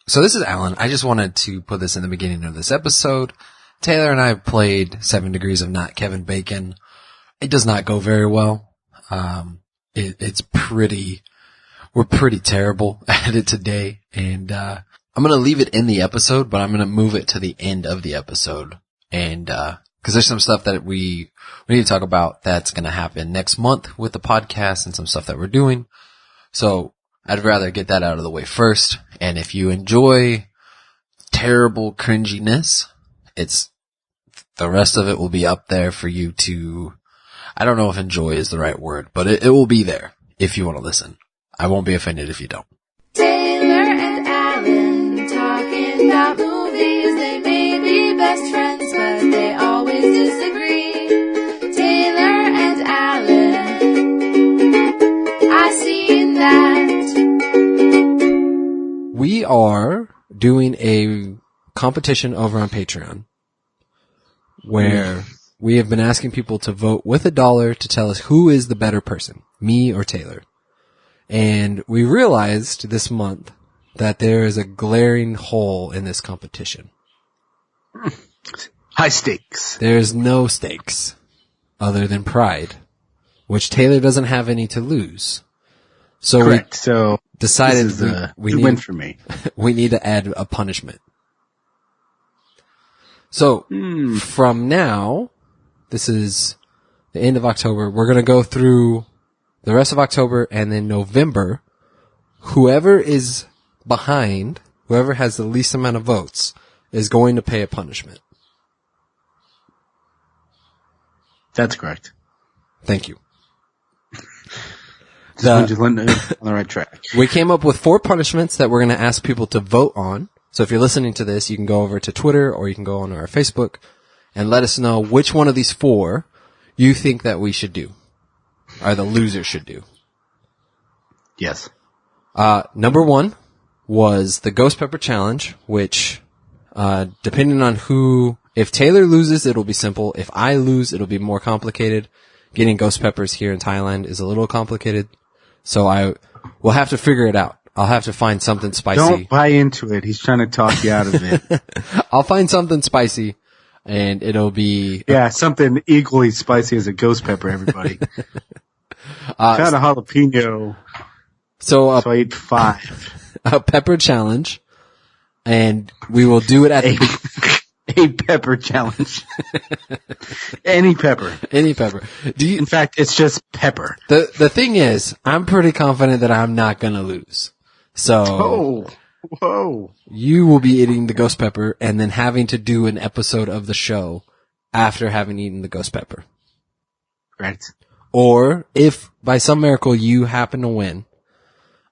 So this is Alan. I just wanted to put this in the beginning of this episode. Taylor and I have played 7 Degrees of Not Kevin Bacon. It does not go very well. We're pretty terrible at it today. And, I'm going to leave it in the episode, but I'm going to move it to the end of the episode. And, cause there's some stuff that we need to talk about that's going to happen next month with the podcast and some stuff that we're doing. So I'd rather get that out of the way first. And if you enjoy terrible cringiness, the rest of it will be up there for you to, I don't know if enjoy is the right word, but it will be there if you want to listen. I won't be offended if you don't. Taylor and Alan talking about movies. They may be best friends, but they always disagree. Taylor and Alan, I seen that. We are doing a competition over on Patreon where we have been asking people to vote with $1 to tell us who is the better person, me or Taylor. And we realized this month that there is a glaring hole in this competition. High stakes. There's no stakes other than pride, which Taylor doesn't have any to lose. So Correct. So decided this is we a need, win for me. we need to add a punishment. So from now, this is the end of October. We're going to go through the rest of October and then November. Whoever is behind, whoever has the least amount of votes is going to pay a punishment. That's correct. Thank you. Just on the right track. We came up with 4 punishments that we're going to ask people to vote on. So if you're listening to this, you can go over to Twitter or you can go on our Facebook and let us know which one of these 4 you think that we should do, or the loser should do. Yes. Number 1 was the Ghost Pepper Challenge, which, depending on if Taylor loses, it'll be simple. If I lose, it'll be more complicated. Getting ghost peppers here in Thailand is a little complicated. So we'll have to figure it out. I'll have to find something spicy. Don't buy into it. He's trying to talk you out of it. I'll find something spicy and it'll be... Yeah, something equally spicy as a ghost pepper, everybody. Found a jalapeno, so I ate 5. A pepper challenge, and we will do it at a pepper challenge. Any pepper. Any pepper. In fact, it's just pepper. The thing is, I'm pretty confident that I'm not gonna lose. So... Whoa. You will be eating the ghost pepper and then having to do an episode of the show after having eaten the ghost pepper. Right. Or if by some miracle you happen to win,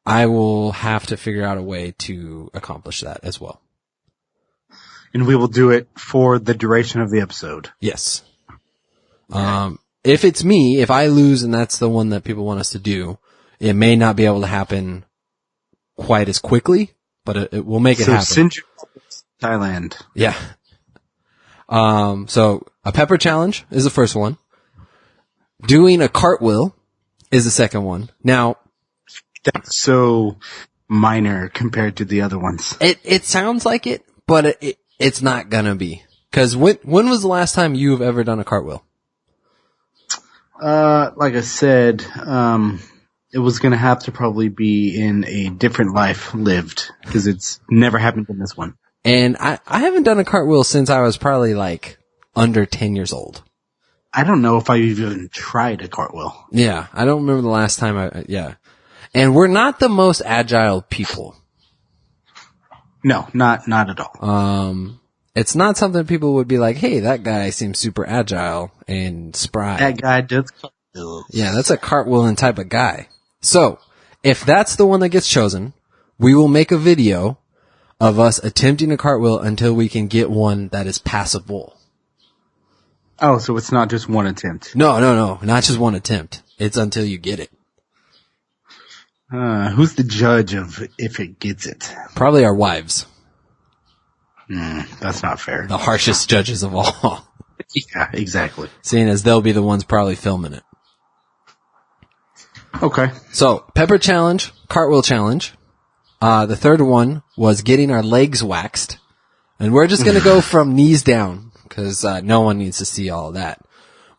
I will have to figure out a way to accomplish that as well. And we will do it for the duration of the episode. Yes. If it's me, if I lose and that's the one that people want us to do, it may not be able to happen quite as quickly, but it will make it happen. Send you to Thailand. Yeah. So a pepper challenge is the first one. Doing a cartwheel is the second one. Now, that's so minor compared to the other ones. It sounds like it, but it's not gonna be. Cause when was the last time you've ever done a cartwheel? Like I said, it was gonna have to probably be in a different life lived, cause it's never happened in this one. And I haven't done a cartwheel since I was probably like under 10 years old. I don't know if I even tried a cartwheel. Yeah, I don't remember the last time yeah. And we're not the most agile people. No, not at all. It's not something people would be like, hey, that guy seems super agile and spry. That guy does cartwheels. Yeah, that's a cartwheeling type of guy. So, if that's the one that gets chosen, we will make a video of us attempting a cartwheel until we can get one that is passable. Oh, so it's not just one attempt. No, not just one attempt. It's until you get it. Who's the judge of if it gets it? Probably our wives. That's not fair. The harshest judges of all. Yeah, exactly. Seeing as they'll be the ones probably filming it. Okay. So, pepper challenge, cartwheel challenge. The third one was getting our legs waxed. And we're just going to go from knees down because no one needs to see all of that.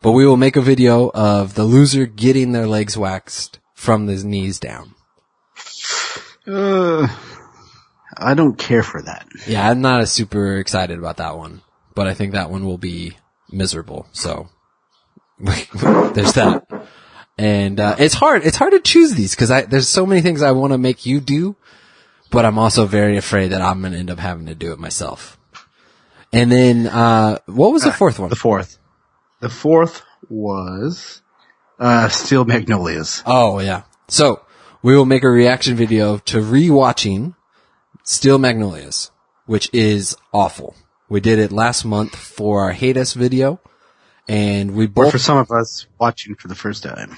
But we will make a video of the loser getting their legs waxed from the knees down. I don't care for that. Yeah, I'm not super excited about that one. But I think that one will be miserable. So there's that. And it's hard to choose these because there's so many things I want to make you do, but I'm also very afraid that I'm going to end up having to do it myself. And then what was the fourth one? The fourth was Steel Magnolias. Oh yeah. So we will make a reaction video to rewatching Steel Magnolias, which is awful. We did it last month for our Hate Us video. And we both, or for some of us watching for the first time,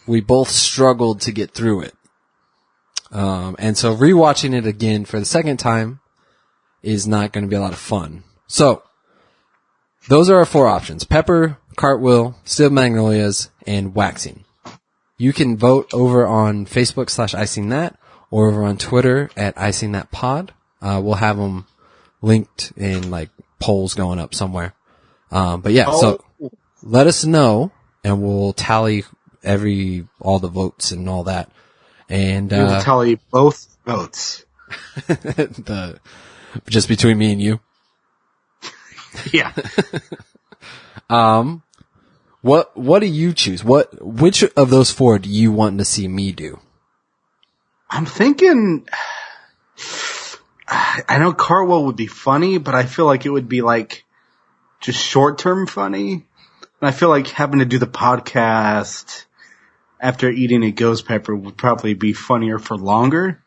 we both struggled to get through it. And so rewatching it again for the second time is not going to be a lot of fun. So those are our four options: pepper, cartwheel, Steel Magnolias, and waxing. You can vote over on Facebook /IcingThat or over on Twitter at IcingThatPod. We'll have them linked in like polls going up somewhere. But yeah, so let us know and we'll tally all the votes and all that. And, we'll tally both votes. Just between me and you. Yeah. What do you choose? Which of those four do you want to see me do? I'm thinking, I know cartwheel would be funny, but I feel like it would be like just short-term funny. And I feel like having to do the podcast after eating a ghost pepper would probably be funnier for longer.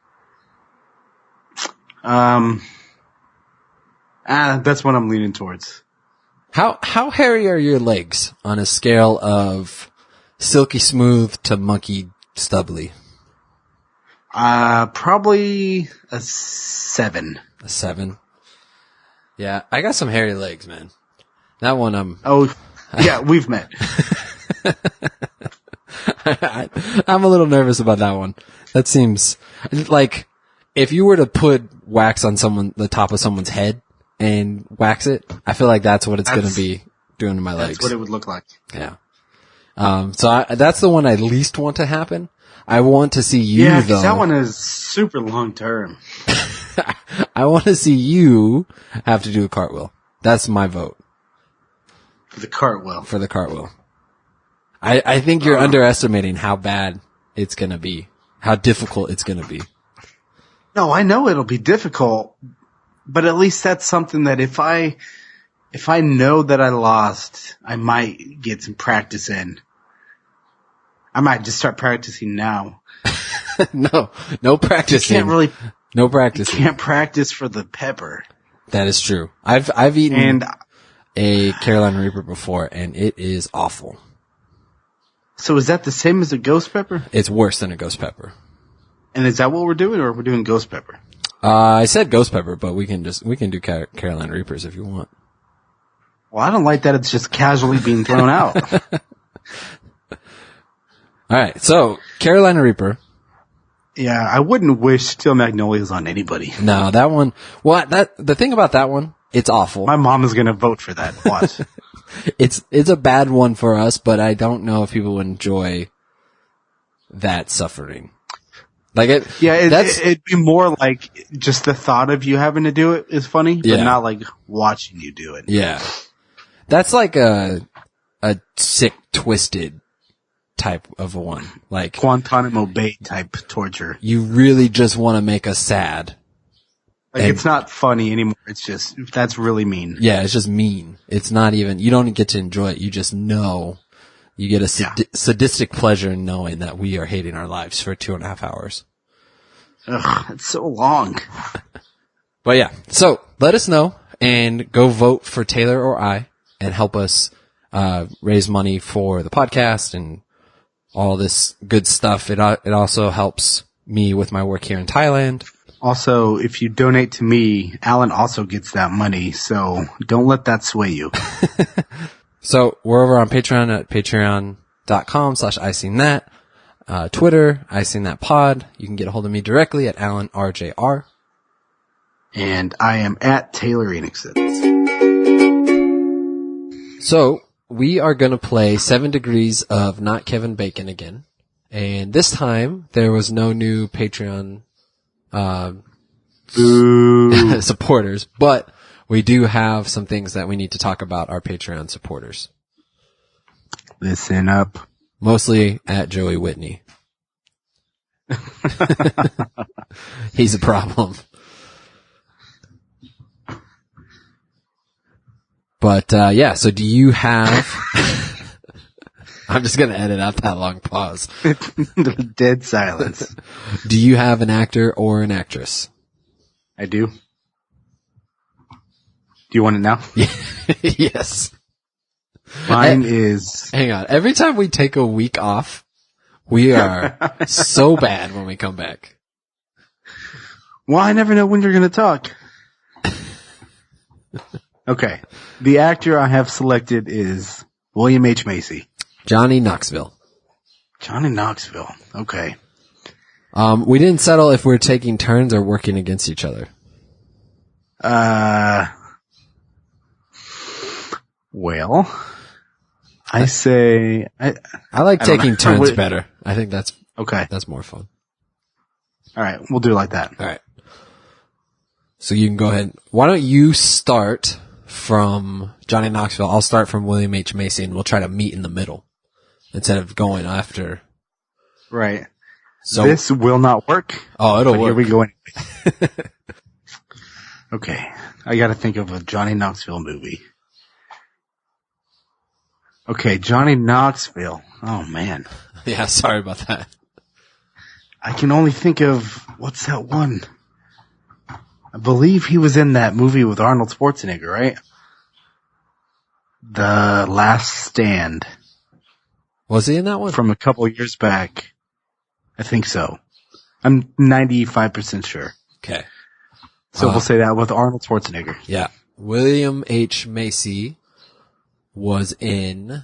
That's what I'm leaning towards. How hairy are your legs on a scale of silky smooth to monkey stubbly? Probably a 7. A 7? Yeah, I got some hairy legs, man. That one Oh, yeah, we've met. I'm a little nervous about that one. That seems like if you were to put wax on the top of someone's head and wax it, I feel like that's what it's going to be doing to my legs. That's what it would look like. Yeah. So that's the one I least want to happen. I want to see you, though. Yeah, that one is super long term. I want to see you have to do a cartwheel. That's my vote. For the cartwheel. I think you're underestimating how bad it's going to be. How difficult it's going to be. No, I know it'll be difficult, but at least that's something that if I know that I lost, I might get some practice in. I might just start practicing now. No practicing. No practicing. You can't practice for the pepper. That is true. I've eaten a Carolina Reaper before, and it is awful. So is that the same as a ghost pepper? It's worse than a ghost pepper. And is that what we're doing, or we're doing ghost pepper? I said ghost pepper, but we can do Carolina Reapers if you want. Well, I don't like that it's just casually being thrown out. All right, so Carolina Reaper. Yeah, I wouldn't wish Steel Magnolias on anybody. No, that one. Well, the thing about that one, it's awful. My mom is gonna vote for that. Watch. It's a bad one for us, but I don't know if people would enjoy that suffering. Like it'd be more like just the thought of you having to do it is funny, but not like watching you do it. Yeah, that's like a sick, twisted type of a one, like Guantanamo Bay type torture. You really just want to make us sad. Like it's not funny anymore. It's just that's really mean. Yeah, it's just mean. It's not even. You don't get to enjoy it. You just know. You get a sadistic pleasure in knowing that we are hating our lives for 2.5 hours. Ugh, it's so long. But yeah, so let us know and go vote for Taylor or I and help us raise money for the podcast and all this good stuff. It also helps me with my work here in Thailand. Also, if you donate to me, Alan also gets that money, so don't let that sway you. So we're over on Patreon at patreon.com/IcingThat. Twitter, I Seen That Pod. You can get a hold of me directly at AlanRJR. And I am at Taylor Enixon. So, we are going to play 7 Degrees of Not Kevin Bacon again. And this time, there was no new Patreon supporters, but we do have some things that we need to talk about our Patreon supporters. Listen up. Mostly at Joey Whitney. He's a problem. But, yeah, so do you have... I'm just gonna edit out that long pause. Dead silence. Do you have an actor or an actress? I do. Do you want it now? Yes. Mine is... Hang on. Every time we take a week off, we are so bad when we come back. Well, I never know when you're going to talk. Okay. The actor I have selected is William H. Macy. Johnny Knoxville. Johnny Knoxville. Okay. We didn't settle if we're taking turns or working against each other. Well, I say... I like I don't taking know. turns better. I think that's Okay. that's more fun. All right. We'll do it like that. All right. So you can go ahead. Why don't you start from Johnny Knoxville? I'll start from William H. Macy, and we'll try to meet in the middle instead of going after. Right. So This will not work. oh, it'll But work. here we go anyway. Okay. I got to think of a Johnny Knoxville movie. Okay. Johnny Knoxville. Oh, man. Yeah, sorry about that. I can only think of, what's that one? I believe he was in that movie with Arnold Schwarzenegger, right? The Last Stand Was he in that one? from a couple years back. I think so. I'm 95% sure. Okay. So we'll say that with Arnold Schwarzenegger. Yeah. William H. Macy was in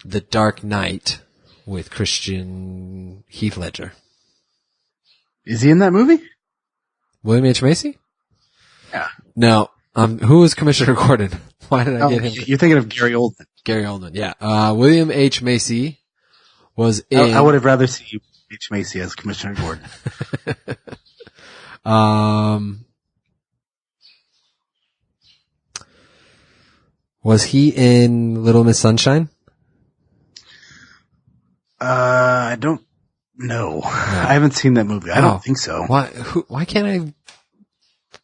The Dark Knight with Christian Heath Ledger. Is he in that movie? William H. Macy? Yeah. No. Who was Commissioner Gordon? Why did I Oh, get him? you're thinking of Gary Oldman. Gary Oldman, yeah. William H. Macy was in... I would have rather see H. Macy as Commissioner Gordon. Was he in Little Miss Sunshine? I don't know. I haven't seen that movie. I Oh. don't think so. Why can't I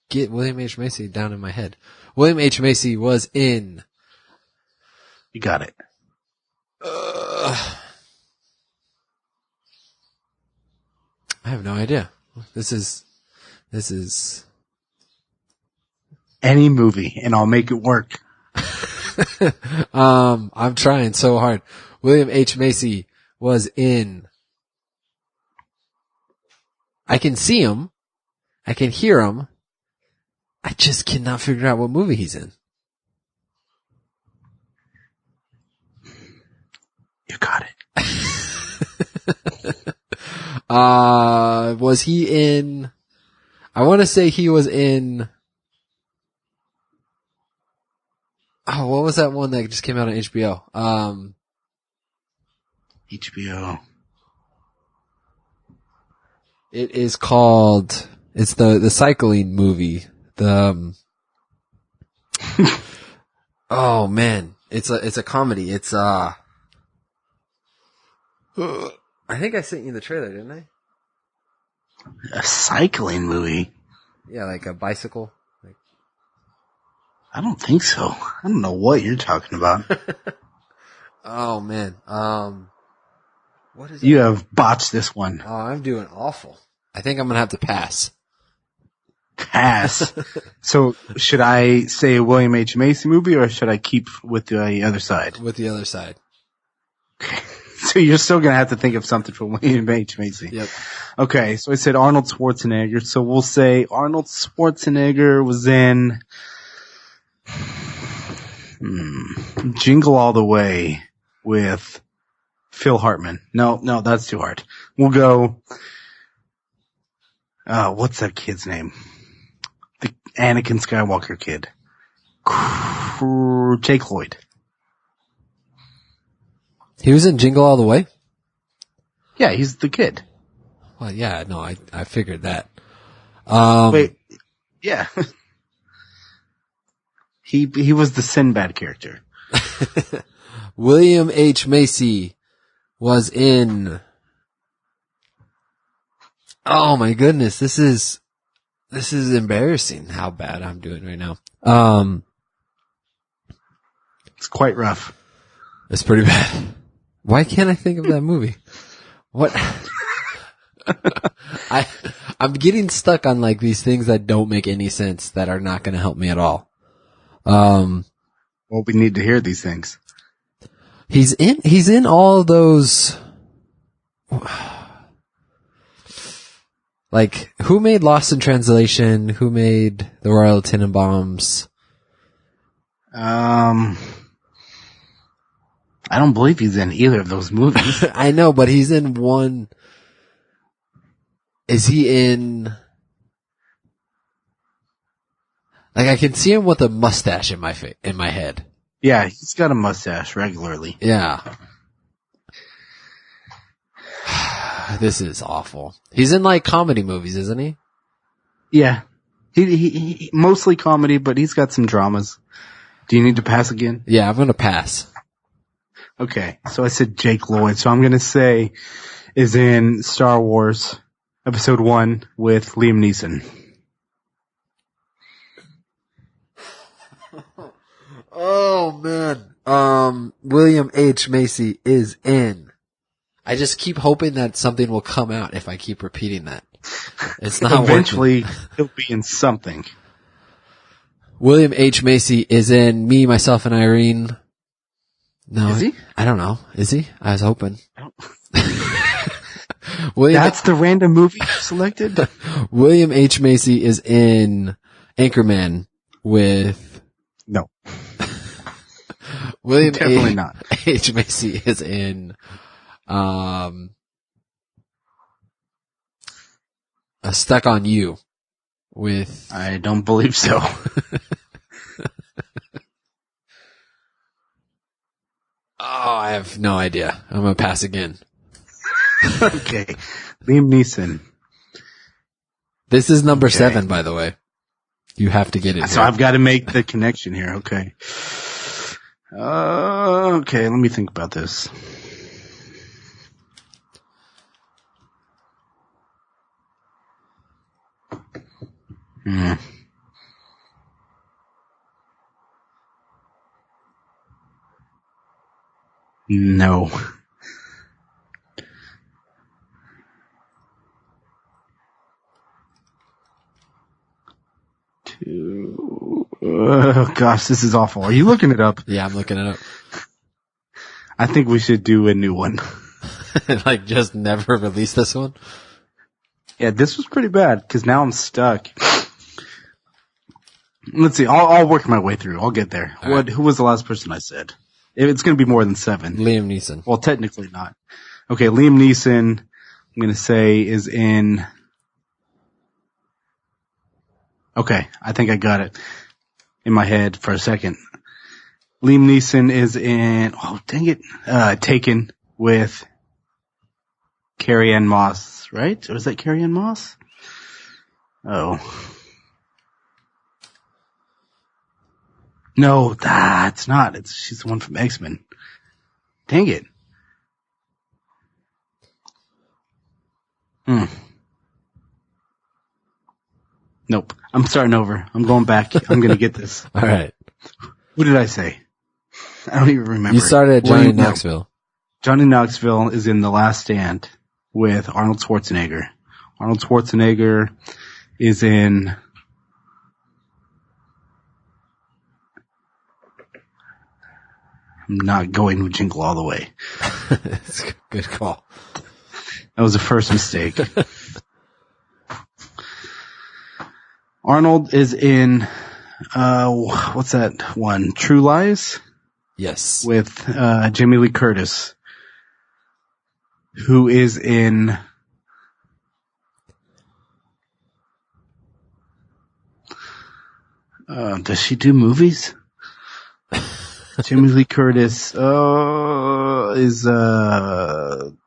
get William H. Macy down in my head? William H. Macy was in... You got it. I have no idea. This is Any movie, and I'll make it work. I'm trying so hard. William H. Macy was in... I can see him. I can hear him. I just cannot figure out what movie he's in. You got it. Was he in... I want to say he was in... Oh, what was that one that just came out on HBO? HBO. It is called... It's the cycling movie. Oh man. It's a comedy. It's I think I sent you the trailer, didn't I? A cycling movie? Yeah, like a bicycle. Like, I don't think so. I don't know what you're talking about. oh man. What is You it? have botched this one. Oh, I'm doing awful. I think I'm gonna have to pass. Pass. So should I say a William H. Macy movie, or should I keep with the other side? With the other side. So you're still going to have to think of something for William H. Macy. Yep. Okay, so I said Arnold Schwarzenegger. So we'll say Arnold Schwarzenegger was in Jingle All the Way with Phil Hartman. No, that's too hard. We'll go, what's that kid's name? The Anakin Skywalker kid. Jake Lloyd. He was in Jingle All the Way? Yeah, he's the kid. Well, yeah, no, I figured that. Wait, yeah. He was the Sinbad character. William H. Macy was in... Oh my goodness, this is embarrassing how bad I'm doing right now. It's quite rough. It's pretty bad. Why can't I think of that movie? What? I'm getting stuck on like these things that don't make any sense that are not going to help me at all. Well, we need to hear these things. He's in all those, like, who made Lost in Translation? Who made The Royal Tenenbaums? I don't believe he's in either of those movies. I know, but he's in one. Is he in? Like, I can see him with a mustache in my head. Yeah, he's got a mustache regularly. Yeah. This is awful. He's in like comedy movies, isn't he? Yeah. He mostly comedy, but he's got some dramas. Do you need to pass again? Yeah, I'm gonna pass. Okay, so I said Jake Lloyd, so I'm gonna say is in Star Wars Episode 1 with Liam Neeson. Oh man. William H. Macy is in. I just keep hoping that something will come out if I keep repeating that. It's not Eventually, working. he'll be in something. William H. Macy is in Me, Myself, and Irene. No, Is he? I don't know. Is he? I was hoping. William, That's the random movie you selected? William H. Macy is in Anchorman with No. William Definitely not. H. Macy is in Stuck on You with I don't believe so. Oh, I have no idea. I'm gonna pass again. Okay. Liam Neeson. This is number Okay. 7, by the way. You have to get it. So here. I've got to make the connection here. Okay. Okay, let me think about this. No. Oh gosh, this is awful. Are you looking it up? Yeah, I'm looking it up. I think we should do a new one. Like, just never release this one. Yeah, this was pretty bad because now I'm stuck. Let's see. I'll work my way through. I'll get there. All right. Who was the last person I said? It's going to be more than 7. Liam Neeson. Well, technically not. Okay, Liam Neeson, I'm going to say is in. Okay, I think I got it in my head for a second. Liam Neeson is in. Oh, dang it! Taken with Carrie-Anne Moss, right? Or is that Carrie-Anne Moss? Oh. No, that's not. She's the one from X-Men. Dang it. Nope. I'm starting over. I'm going back. I'm going to get this. All right. Who did I say? I don't even remember. You started at Johnny No. Knoxville. Johnny Knoxville is in The Last Stand with Arnold Schwarzenegger. Arnold Schwarzenegger is in. I'm not going with Jingle All the Way. It's a good call. That was the first mistake. Arnold is in, what's that one? True Lies Yes. with, Jamie Lee Curtis. who is in does she do movies? Jamie Lee Curtis is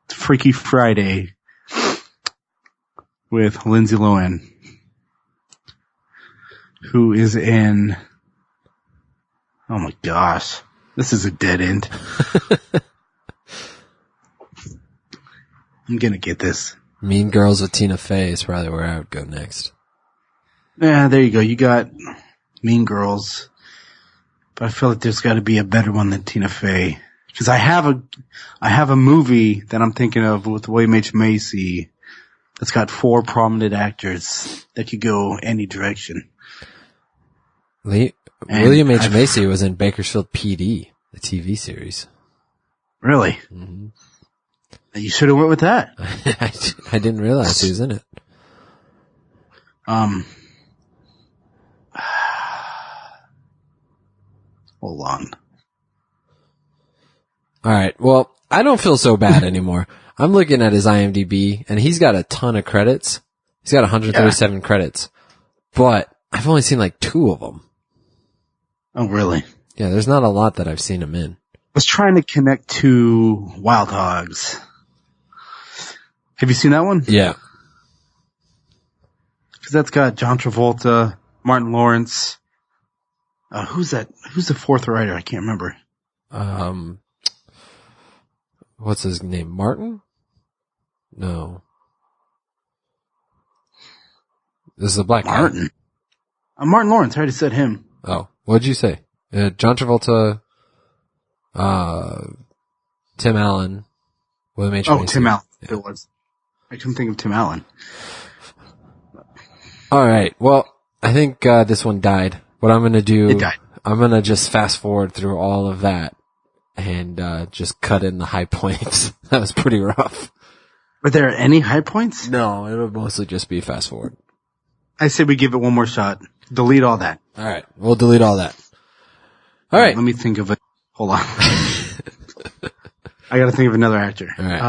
Freaky Friday with Lindsay Lohan, who is in, oh my gosh, this is a dead end. I'm gonna get this. Mean Girls with Tina Fey is probably where I would go next. Yeah, there you go. You got Mean Girls, but I feel like there's got to be a better one than Tina Fey. Because I have a movie that I'm thinking of with William H. Macy that's got 4 prominent actors that could go any direction. William H. Macy was in Bakersfield PD, the TV series. Really? Mm-hmm. You should have went with that. I didn't realize he was in it. Hold on. Alright, well, I don't feel so bad anymore. I'm looking at his IMDb, and he's got a ton of credits. He's got 137 credits. But I've only seen like 2 of them. Oh, really? Yeah, there's not a lot that I've seen him in. I was trying to connect to Wild Hogs. Have you seen that one? Yeah. Because that's got John Travolta, Martin Lawrence. Who's that? Who's the 4th writer? I can't remember. What's his name? Martin? No. This is a black guy. Martin. Martin Lawrence. I already said him. Oh, what'd you say? John Travolta, Tim Allen, William H. Macy. Oh, Tim Allen. Yeah. It was. I couldn't think of Tim Allen. Alright, well, I think, this one died. What I'm gonna do, It died. I'm gonna just fast forward through all of that and, just cut in the high points. That was pretty rough. Were there any high points? No, it'll mostly just be fast forward. I say we give it one more shot. Delete all that. Alright, we'll delete all that. Alright. Let me think of it. Hold on. I gotta think of another actor. Alright.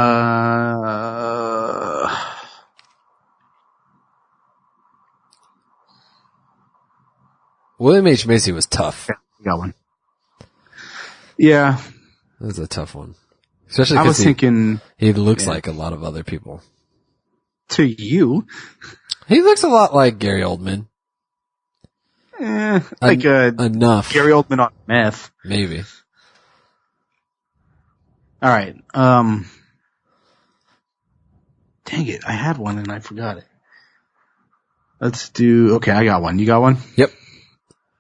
William H. Macy was tough. I got one. Yeah. That was a tough one. Especially I was because thinking he looks like a lot of other people. to you. He looks a lot like Gary Oldman. Like Enough. Gary Oldman on meth. Maybe. All right. Dang it. I had one and I forgot it. Let's do, okay, I got one. You got one? Yep.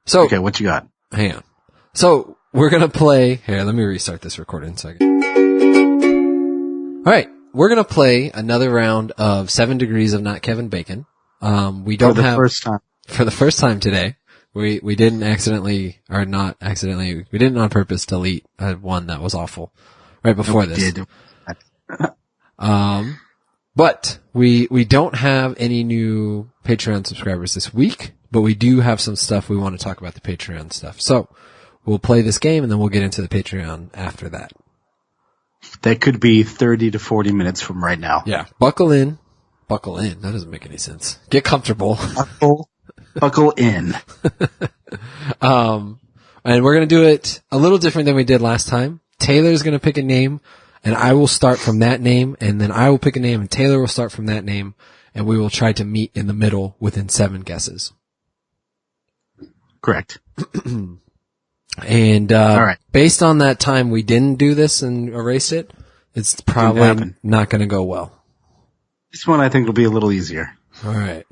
So, Okay, what you got? hang on. So, we're gonna play, here, let me restart this recording a second. Alright, we're gonna play another round of 7 Degrees of Not Kevin Bacon. We don't For the have, first time. for the first time today, we didn't accidentally, or not accidentally, we didn't on purpose delete one that was awful right before this. Did. But we don't have any new Patreon subscribers this week, but we do have some stuff we want to talk about the Patreon stuff. So we'll play this game and then we'll get into the Patreon after that. That could be 30 to 40 minutes from right now. Yeah. Buckle in. Buckle in. That doesn't make any sense. Get comfortable. Buckle in. And we're going to do it a little different than we did last time. Taylor's going to pick a name and I will start from that name and then I will pick a name and Taylor will start from that name and we will try to meet in the middle within 7 guesses. Correct. And, All right. based on that time we didn't do this and erased it, it's probably happen. not going to go well. This one I think will be a little easier. All right.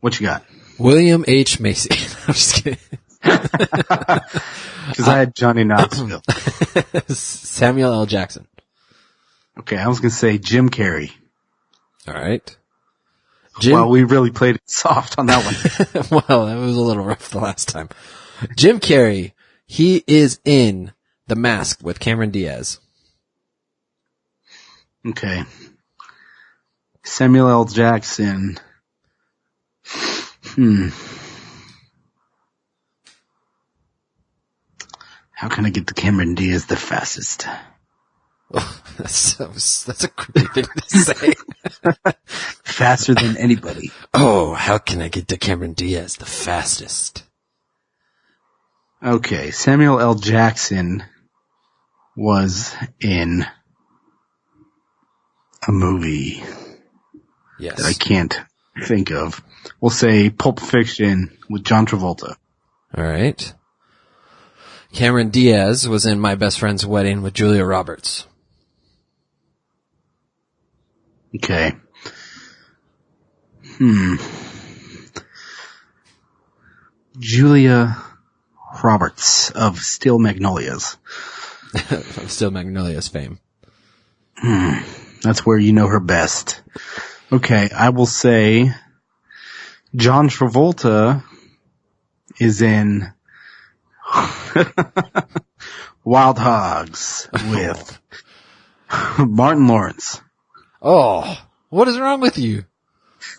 What you got? William H. Macy. I'm just kidding. Because I had Johnny Knoxville. Samuel L. Jackson. Okay, I was going to say Jim Carrey. All right. Well, we really played it soft on that one. Well, that was a little rough the last time. Jim Carrey, he is in The Mask with Cameron Diaz. Okay. Samuel L. Jackson. How can I get to Cameron Diaz the fastest? That's a creepy thing to say. Faster than anybody. Oh, how can I get to Cameron Diaz the fastest? Okay, Samuel L. Jackson was in a movie Yes. that I can't think of. We'll say Pulp Fiction with John Travolta. All right. Cameron Diaz was in My Best Friend's Wedding with Julia Roberts. Okay. Julia Roberts of Steel Magnolias. Of Still Magnolia's fame. That's where you know her best. Okay, I will say John Travolta is in Wild Hogs with Martin Lawrence. Oh, what is wrong with you?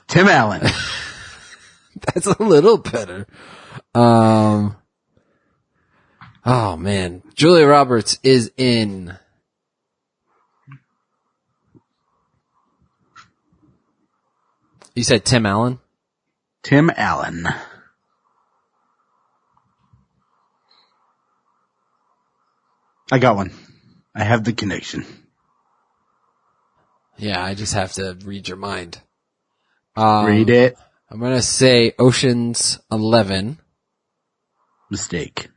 Tim Allen. That's a little better. Oh man. Julia Roberts is in You said Tim Allen? Tim Allen. I got one. I have the connection. Yeah, I just have to read your mind. Read it. I'm gonna say Ocean's 11 Mistake.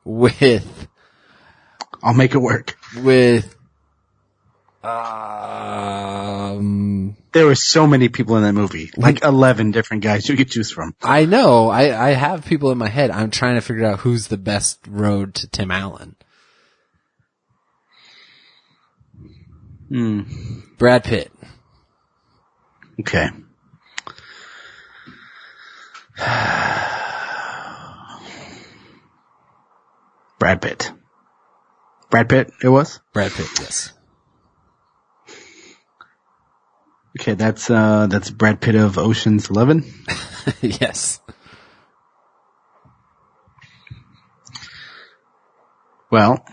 with I'll make it work. There There were so many people in that movie. Like 11 different guys you could choose from. I know. I have people in my head. I'm trying to figure out who's the best road to Tim Allen. Brad Pitt. Okay. Brad Pitt. Brad Pitt, it was? Brad Pitt, yes. Okay, that's Brad Pitt of Ocean's 11. Yes. Well,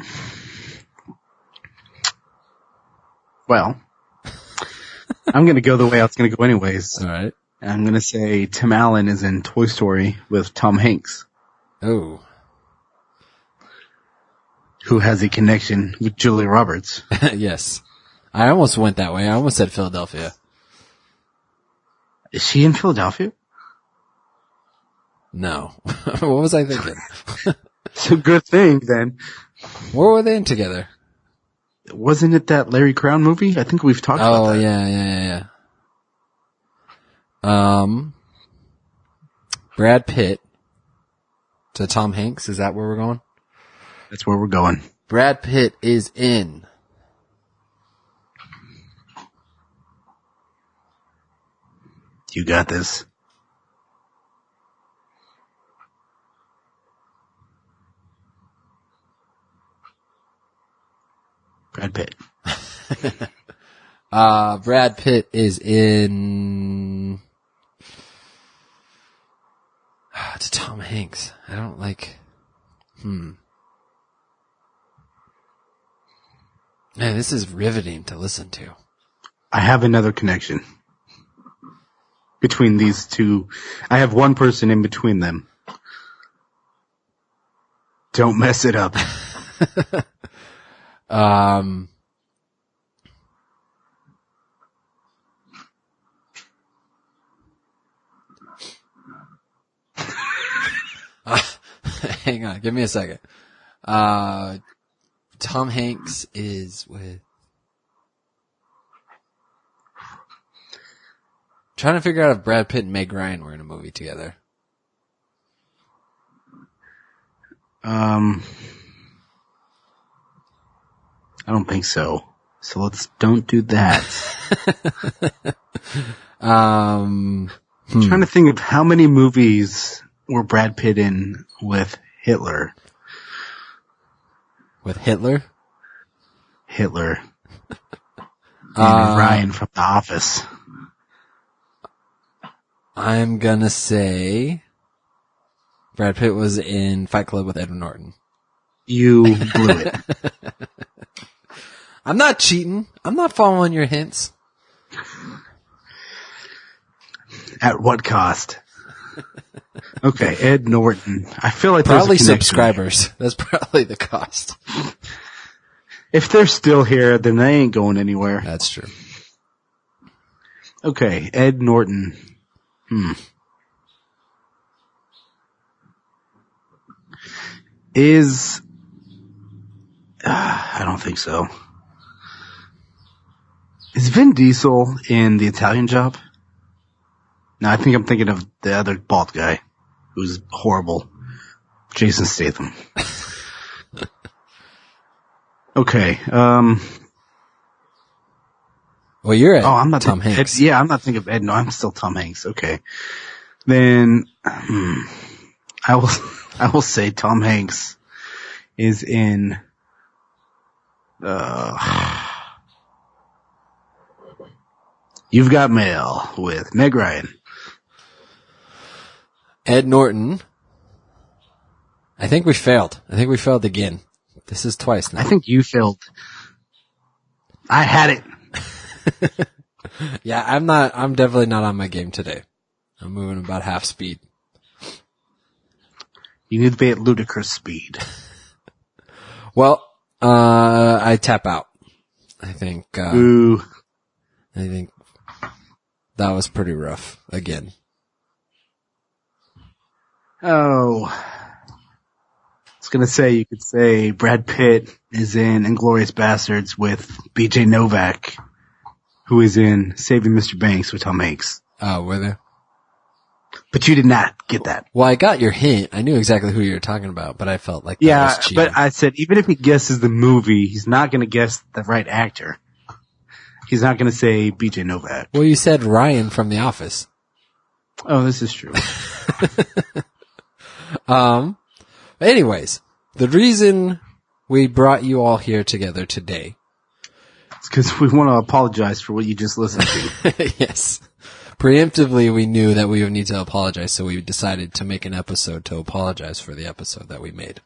I'm going to go the way I was going to go anyways. All right. And I'm going to say Tim Allen is in Toy Story with Tom Hanks, Oh. who has a connection with Julia Roberts. Yes. I almost went that way. I almost said Philadelphia. Is she in Philadelphia? No. What was I thinking? It's a good thing then. Where were they in together? Wasn't it that Larry Crown movie? I think we've talked about Oh, that. yeah. Brad Pitt to Tom Hanks. Is that where we're going? That's where we're going. Brad Pitt is in You got this. Brad Pitt. Brad Pitt is in to Tom Hanks. I don't like Man, this is riveting to listen to. I have another connection between these two. I have one person in between them. Don't mess it up. Hang on, give me a second. Tom Hanks is with trying to figure out if Brad Pitt and Meg Ryan were in a movie together. I don't think so. So let's don't do that. I'm trying to think of how many movies were Brad Pitt in with Hitler. With Hitler? Hitler. And Ryan from The Office. I'm gonna say Brad Pitt was in Fight Club with Edward Norton. You blew it. I'm not cheating. I'm not following your hints. At what cost? Okay, Ed Norton. I feel like Probably there's a connection subscribers. That's probably the cost. there. If they're still here, then they ain't going anywhere. That's true. Okay, Ed Norton. I don't think so. Is Vin Diesel in The Italian Job? No, I think I'm thinking of the other bald guy who's horrible. Jason Statham. Okay, Well, you're at I'm not Tom thinking Hanks. Ed, yeah, I'm not thinking of Ed. No, I'm still Tom Hanks. Okay. Then, I will say Tom Hanks is in, You've Got Mail with Meg Ryan. Ed Norton. I think we failed. I think we failed again. This is twice now. I think you failed. I had it. Yeah, I'm definitely not on my game today. I'm moving about half speed. You need to be at ludicrous speed. Well, I tap out. I think Ooh. that was pretty rough again. Oh. I was gonna say, you could say Brad Pitt is in Inglourious Bastards with BJ Novak, who is in Saving Mr. Banks with Tom Hanks. Oh, were there? But you did not get that. Well, I got your hint. I knew exactly who you were talking about, but I felt like that Yeah, was cheating. but I said even if he guesses the movie, he's not gonna guess the right actor. He's not gonna say BJ Novak. Well, you said Ryan from The Office. Oh, this is true. Anyways, the reason we brought you all here together today. It's because we want to apologize for what you just listened to. Yes. Preemptively, we knew that we would need to apologize, so we decided to make an episode to apologize for the episode that we made.